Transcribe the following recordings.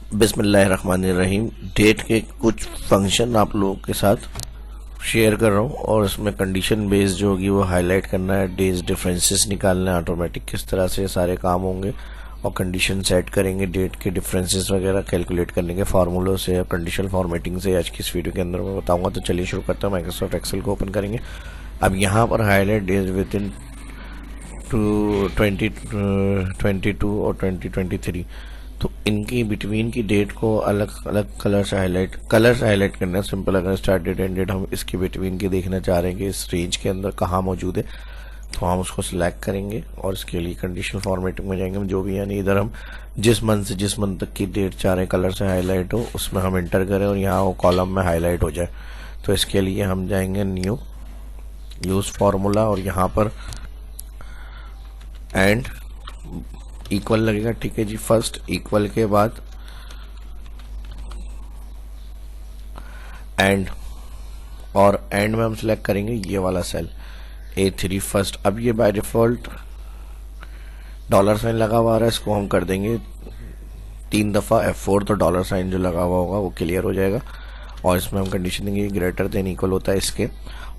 बिस्मिल्लाहिर्रहमानिर्रहीम। डेट के कुछ फंक्शन आप लोगों के साथ शेयर कर रहा हूँ और इसमें कंडीशन बेस्ड जो होगी वो हाईलाइट करना है, डेज डिफरेंसेस निकालना है, ऑटोमेटिक किस तरह से सारे काम होंगे और कंडीशन सेट करेंगे। डेट के डिफरेंसेस वगैरह कैलकुलेट करने के फार्मूलों से और कंडीशन फॉर्मेटिंग से आज की इस वीडियो के अंदर मैं बताऊंगा। तो चलिए शुरू करते हैं। माइक्रोसॉफ्ट एक्सेल को ओपन करेंगे। अब यहाँ पर हाईलाइट डेज विद इन 2022 और 2023, तो इनकी बिटवीन की डेट को अलग अलग कलर से हाईलाइट करना है। सिंपल, अगर स्टार्ट डेट एंड डेट हम इसके बिटवीन की देखना चाह रहे हैं कि इस रेंज के अंदर कहाँ मौजूद है, तो हम उसको सिलेक्ट करेंगे और इसके लिए कंडीशन फॉर्मेटिंग में जाएंगे। जो भी यानी इधर हम जिस मंथ से जिस मंथ तक की डेट चाह रहे हैं कलर से हाईलाइट हो, उसमें हम इंटर करें और यहाँ वो कॉलम में हाईलाइट हो जाए। तो इसके लिए हम जाएंगे न्यू, यूज फॉर्मूला, और यहाँ पर एंड इक्वल लगेगा। ठीक है जी। फर्स्ट इक्वल के बाद एंड, और एंड में हम सिलेक्ट करेंगे ये वाला सेल A3 फर्स्ट। अब ये बाय डिफॉल्ट डॉलर साइन लगा हुआ है, इसको हम कर देंगे 3 दफा F4, तो डॉलर साइन जो लगा हुआ होगा वो क्लियर हो जाएगा। और इसमें हम कंडीशन देंगे ग्रेटर देन इक्वल होता है इसके,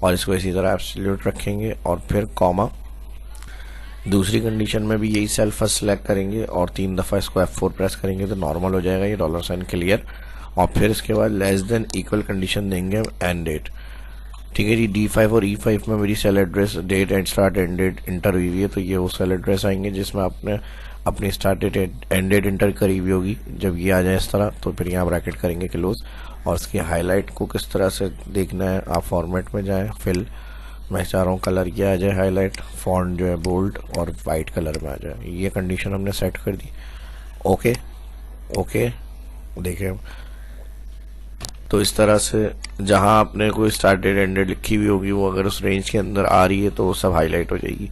और इसको इसी तरह एब्सोल्यूट रखेंगे और फिर कॉमा। दूसरी कंडीशन में भी यही सेल फर्स्ट सेलेक्ट करेंगे और 3 दफा इसको F4 प्रेस करेंगे तो नॉर्मल हो जाएगा ये डॉलर साइन क्लियर। और फिर इसके बाद लेस देन इक्वल कंडीशन देंगे एंड डेट। ठीक है जी। D5 और E5 में मेरी cell address date and start end date enter हुई हुई है, तो ये वो सेल एड्रेस आएंगे जिसमें आपने अपनी start date end date enter करी हुई होगी। जब ये आ जाए इस तरह तो फिर यहाँ ब्रैकेट करेंगे क्लोज। और इसकी हाईलाइट को किस तरह से देखना है, आप फॉर्मेट में जाएं, फिल, मैं चाह रहा हूँ कलर ये आ जाए हाईलाइट, फॉन्ट जो है बोल्ड और वाइट कलर में आ जाए। ये कंडीशन हमने सेट कर दी। ओके ओके, देखिए तो इस तरह से जहां आपने कोई स्टार्ट डेट एंड डेट लिखी हुई होगी वो अगर उस रेंज के अंदर आ रही है तो वो सब हाईलाइट हो जाएगी।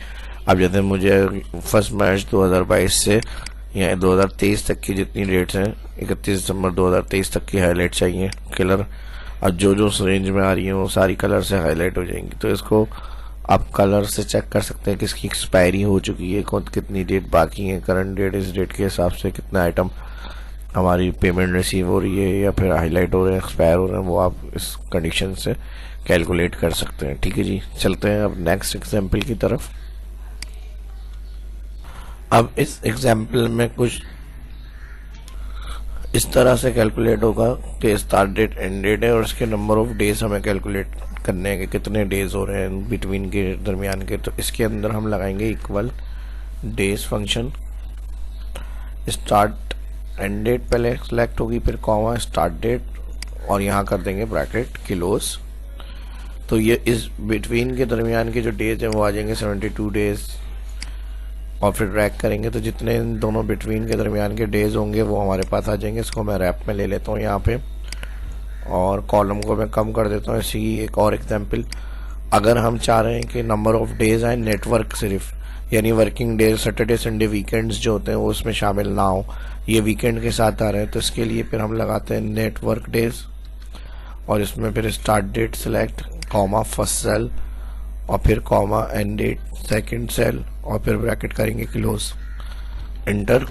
अब जैसे मुझे 1 मार्च 2022 से या 2023 तक की जितनी डेट्स हैं 31 दिसंबर 2023 तक की हाईलाइट चाहिए कलर, और जो जो उस रेंज में आ रही है वो सारी कलर से हाईलाइट हो जाएंगी। तो इसको आप कलर से चेक कर सकते हैं किसकी एक्सपायरी हो चुकी है, कितनी डेट बाकी है, करंट डेट, इस डेट के हिसाब से कितना आइटम हमारी पेमेंट रिसीव हो रही है या फिर हाईलाइट हो रहे हैं, एक्सपायर हो रहे हैं, वो आप इस कंडीशन से कैलकुलेट कर सकते हैं। ठीक है जी। चलते हैं अब नेक्स्ट एग्जाम्पल की तरफ। अब इस एग्जाम्पल में कुछ इस तरह से कैलकुलेट होगा कि स्टार्ट डेट एंड डेट है और इसके नंबर ऑफ डेज हमें कैलकुलेट करने हैं कि कितने डेज हो रहे हैं बिटवीन के दरमियान के। तो इसके अंदर हम लगाएंगे equal days function, start end date पहले सेलेक्ट होगी, फिर कॉमा स्टार्ट डेट और यहाँ कर देंगे ब्रैकेट क्लोज। तो ये इस बिटवीन के दरमियान के जो डेज हैं वो आ जाएंगे 72 डेज, और फिर ड्रैग करेंगे तो जितने इन दोनों बिटवीन के दरमियान के डेज होंगे वो हमारे पास आ जाएंगे। इसको मैं रैप में ले लेता हूँ यहाँ पे और कॉलम को मैं कम कर देता हूँ। इसी एक और एग्जाम्पल, अगर हम चाह रहे हैं कि नंबर ऑफ डेज आए नेटवर्क सिर्फ, यानी working days, Saturday Sunday weekends जो होते हैं वो उसमें शामिल ना हो, ये वीकेंड के साथ आ रहे हैं, तो इसके लिए फिर हम लगाते हैं नेटवर्क डेज और इसमें फिर start date select, comma first cell और फिर comma end date second cell और फिर ब्रैकेट करेंगे क्लोज, इंटर।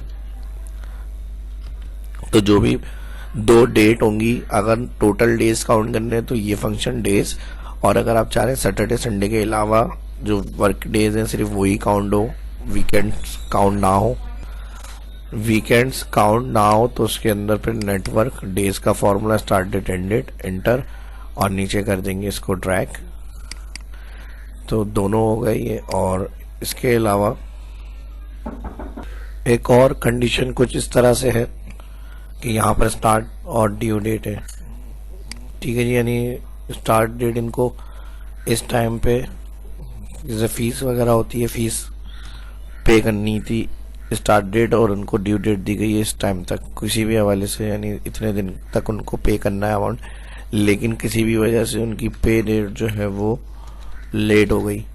तो जो भी 2 डेट होंगी, अगर टोटल डेज काउंट करने हैं तो ये फंक्शन डेज, और अगर आप चाह रहे हैं सैटरडे संडे के अलावा जो वर्क डेज हैं सिर्फ वही काउंट हो, वीकेंड्स काउंट ना हो, तो उसके अंदर फिर नेटवर्क डेज का formula start date end date, enter, और नीचे कर देंगे इसको ड्रैग। तो दोनों हो गए ये। और इसके अलावा एक और कंडीशन कुछ इस तरह से है कि यहाँ पर स्टार्ट और ड्यू डेट है। ठीक है जी। यानी स्टार्ट डेट इनको इस टाइम पे जैसे फीस वगैरह होती है, फीस पे करनी थी, स्टार्ट डेट और उनको ड्यू डेट दी गई है इस टाइम तक किसी भी हवाले से, यानी इतने दिन तक उनको पे करना है अमाउंट, लेकिन किसी भी वजह से उनकी पे डेट जो है वो लेट हो गई।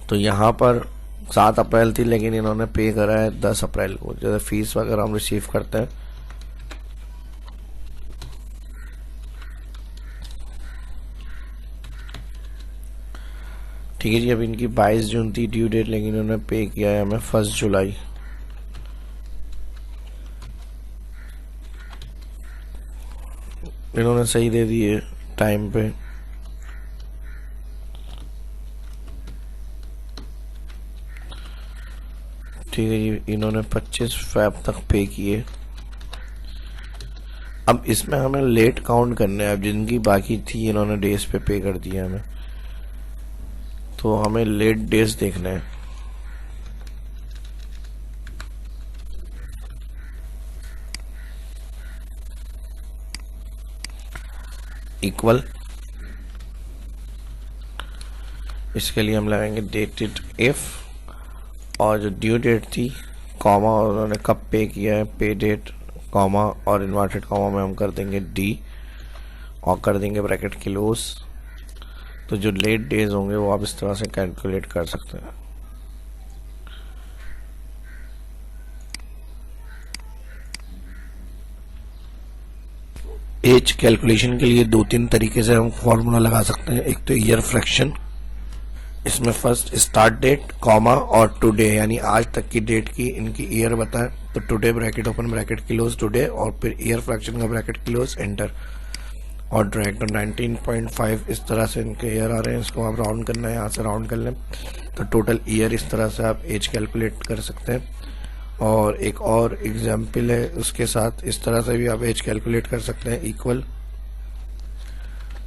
तो यहाँ पर 7 अप्रैल थी लेकिन इन्होंने पे करा है 10 अप्रैल को। जैसे फीस वगैरह हम रिसीव करते हैं ठीक है जी। अब इनकी 22 जून थी ड्यू डेट, लेकिन इन्होंने पे किया है हमें 1 जुलाई। इन्होंने सही दे दिए टाइम पे। ठीक है जी। इन्होंने 25 फ़रवरी तक पे किए। अब इसमें हमें लेट काउंट करना है। अब जिनकी बाकी थी इन्होंने डेज पे कर दिया हमें, तो हमें लेट डेज देखना है। इक्वल, इसके लिए हम लगाएंगे डेटेड इफ, और जो ड्यू डेट थी कॉमा और उन्होंने कब पे किया है पे डेट कॉमा, और इन्वर्टेड कॉमा में हम कर देंगे डी और कर देंगे ब्रैकेट क्लोज। तो जो लेट डेज होंगे वो आप इस तरह से कैलकुलेट कर सकते हैं। एज कैलकुलेशन के लिए 2-3 तरीके से हम फॉर्मूला लगा सकते हैं। एक तो ईयर फ्रैक्शन, इसमें फर्स्ट स्टार्ट डेट कॉमा और टुडे यानी आज तक की डेट की इनकी ईयर बताएं, तो today bracket open bracket close today, और फिर ईयर फ्रैक्शन का ब्रैकेट क्लोज एंटर और ड्रैग। तो 19.5 इस तरह से इनके ईयर आ रहे हैं। इसको आप राउंड करना है, यहाँ से राउंड कर लें तो टोटल ईयर इस तरह से आप एज कैलकुलेट कर सकते हैं। और एक और एग्जाम्पल है उसके साथ, इस तरह से भी आप एज कैलकुलेट कर सकते हैं। Equal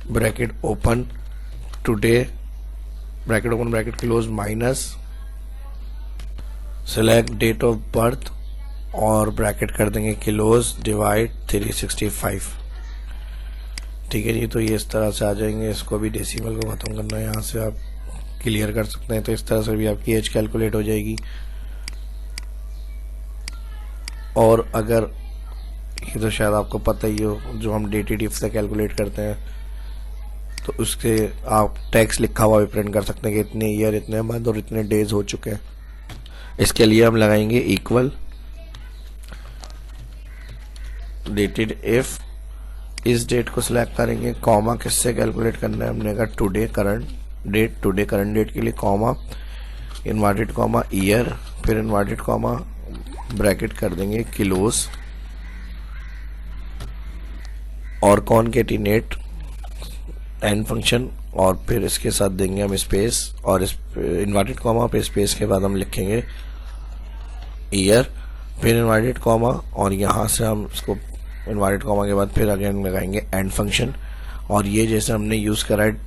bracket open today bracket open bracket close minus select date of birth और ब्रैकेट कर देंगे क्लोज डिवाइड 365। ठीक है जी। तो ये इस तरह से आ जाएंगे। इसको भी डेसिमल को खत्म करना है, यहाँ से आप क्लियर कर सकते हैं। तो इस तरह से भी आपकी एज कैलकुलेट हो जाएगी। और अगर ये तो शायद आपको पता ही हो, जो हम डेटेड इफ से कैलकुलेट करते हैं, तो उसके आप टैक्स लिखा हुआ भी प्रिंट कर सकते हैं कि इतने ईयर इतने मंथ और इतने डेज हो चुके हैं। इसके लिए हम लगाएंगे इक्वल डेटेड इफ, इस डेट को सिलेक्ट करेंगे, कॉमा किससे कैलकुलेट करना है हमने कहा today current date, today current date के लिए कॉमा इन्वर्टेड कॉमा ईयर, फिर इन्वर्टेड कॉमा ब्रैकेट कर देंगे क्लोज और कॉनकेटिनेट एंड फंक्शन, और फिर इसके साथ देंगे हम स्पेस, और इस इन्वर्टेड कॉमा पे स्पेस के बाद हम लिखेंगे ईयर, फिर इन्वर्टेड कॉमा, और यहाँ से हम इसको इन्वर्टेड कॉमा के बाद फिर अगेन लगाएंगे एंड फंक्शन। और ये जैसे हमने यूज़ करा है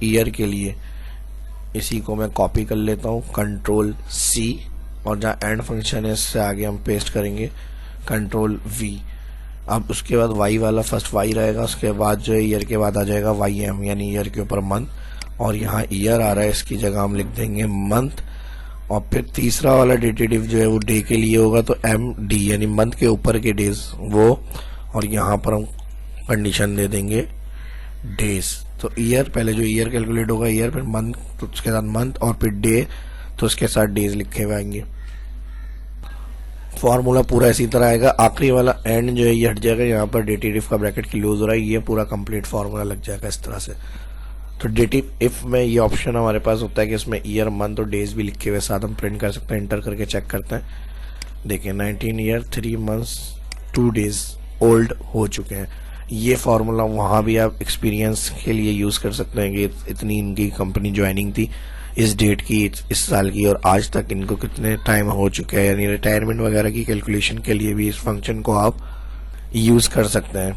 ईयर के लिए, इसी को मैं कॉपी कर लेता हूँ कंट्रोल C, और जहाँ एंड फंक्शन है इससे आगे हम पेस्ट करेंगे कंट्रोल V। अब उसके बाद y वाला फर्स्ट y रहेगा, उसके बाद जो है ईयर के बाद आ जाएगा YM यानी ईयर के ऊपर मंथ, और यहाँ ईयर आ रहा है इसकी जगह हम लिख देंगे मंथ, और फिर तीसरा वाला डेटेड जो है वो डे के लिए होगा तो MD यानी मंथ के ऊपर के डेज वो, और यहाँ पर हम कंडीशन दे देंगे डेज। तो ईयर पहले जो ईयर कैलकुलेट होगा ईयर, फिर मंथ तो उसके साथ मंथ, और फिर डे तो उसके साथ डेज लिखे हुए आएंगे। फॉर्मूला पूरा इसी तरह आएगा। आखिरी वाला एंड जो है ये हट जाएगा, यहाँ पर डेटेड इफ का ब्रैकेट क्लोज हो रहा है, ये पूरा कंप्लीट फॉर्मूला लग जाएगा इस तरह से। तो डेटेड इफ में ये ऑप्शन हमारे पास होता है कि इसमें ईयर मंथ और डेज भी लिखे हुए साथ हम प्रिंट कर सकते हैं। एंटर करके चेक करते हैं, देखिए 19 ईयर 3 मंथ्स 2 डेज ओल्ड हो चुके हैं। ये फार्मूला वहाँ भी आप एक्सपीरियंस के लिए यूज़ कर सकते हैं कि इतनी इनकी कंपनी ज्वाइनिंग थी इस डेट की, इस साल की, और आज तक इनको कितने टाइम हो चुका है, यानी रिटायरमेंट वगैरह की कैलकुलेशन के लिए भी इस फंक्शन को आप यूज़ कर सकते हैं।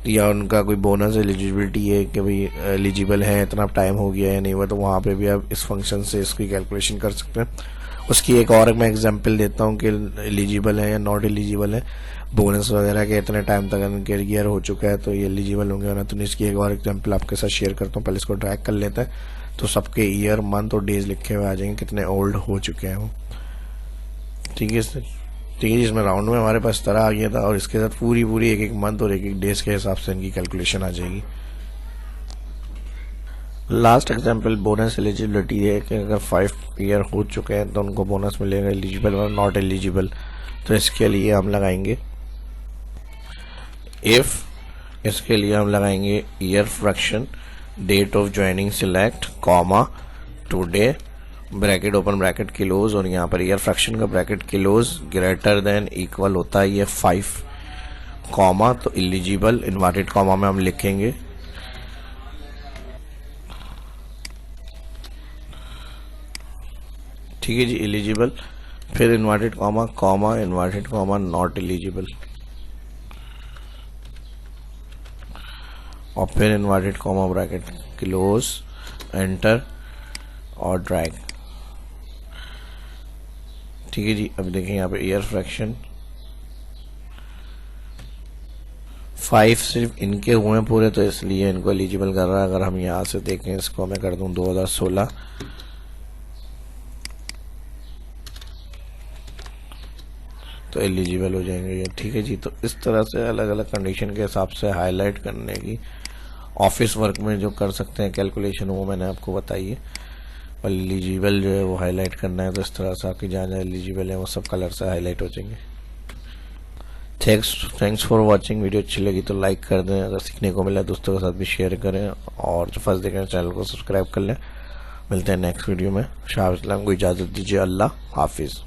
या उनका कोई बोनस एलिजिबिलिटी है कि भाई एलिजिबल है, इतना टाइम हो गया है नहीं हुआ, तो वहाँ पे भी आप इस फंक्शन से इसकी कैलकुलेशन कर सकते हैं। उसकी एक और मैं एग्जांपल देता हूँ कि एलिजिबल है या नॉट एलिजिबल है, बोनस वगैरह के इतने टाइम तक उनके ईयर हो चुका है तो ये एलिजिबल होंगे ना। तो इसकी एक और एग्जांपल आपके साथ शेयर करता हूँ। पहले इसको ड्रैग कर लेते हैं तो सबके ईयर मंथ और डेज लिखे हुए आ जाएंगे कितने ओल्ड हो चुके हैं वो। ठीक है ठीक है जी। इसमें राउंड में हमारे पास तरह आ गया था, और इसके साथ पूरी एक मंथ और एक डेज के हिसाब से इनकी कैलकुलेशन आ जाएगी। लास्ट एग्जांपल बोनस एलिजिबिलिटी है कि अगर 5 ईयर हो चुके हैं तो उनको बोनस मिलेगा, एलिजिबल और नॉट एलिजिबल। तो इसके लिए हम लगाएंगे इफ, इसके लिए हम लगाएंगे year fraction date of joining select comma today bracket open bracket close, और यहाँ पर ईयर फ्रैक्शन का bracket close greater than equal होता है ये 5 कॉमा, तो एलिजिबल इन्वर्टेड कॉमा में हम लिखेंगे ठीक है जी एलिजिबल, फिर inverted comma comma inverted comma not eligible, और फिर inverted comma bracket close enter और ड्रैग। ठीक है जी, अब देखें यहाँ पे ईयर फ्रैक्शन 5 सिर्फ इनके हुए पूरे, तो इसलिए इनको एलिजिबल कर रहा है। अगर हम यहाँ से देखें, इसको मैं कर दूं 2016, तो एलिजिबल हो जाएंगे ये। ठीक है जी, तो इस तरह से अलग अलग कंडीशन के हिसाब से हाईलाइट करने की ऑफिस वर्क में जो कर सकते हैं कैलकुलेशन, वो मैंने आपको बताई है। और एलिजिबल जो है वो हाईलाइट करना है, तो इस तरह से आपकी जहाँ जहाँ एलिजिबल है वो सब कलर से हाईलाइट हो जाएंगे। Thanks for watching. वीडियो अच्छी लगी तो लाइक कर दें, अगर सीखने को मिला दोस्तों के साथ भी शेयर करें, और जो फर्स्ट देख रहे हैं चैनल को सब्सक्राइब कर लें। मिलते हैं नेक्स्ट वीडियो में। शाह इस्लाम को इजाज़त दीजिए। अल्लाह हाफिज़।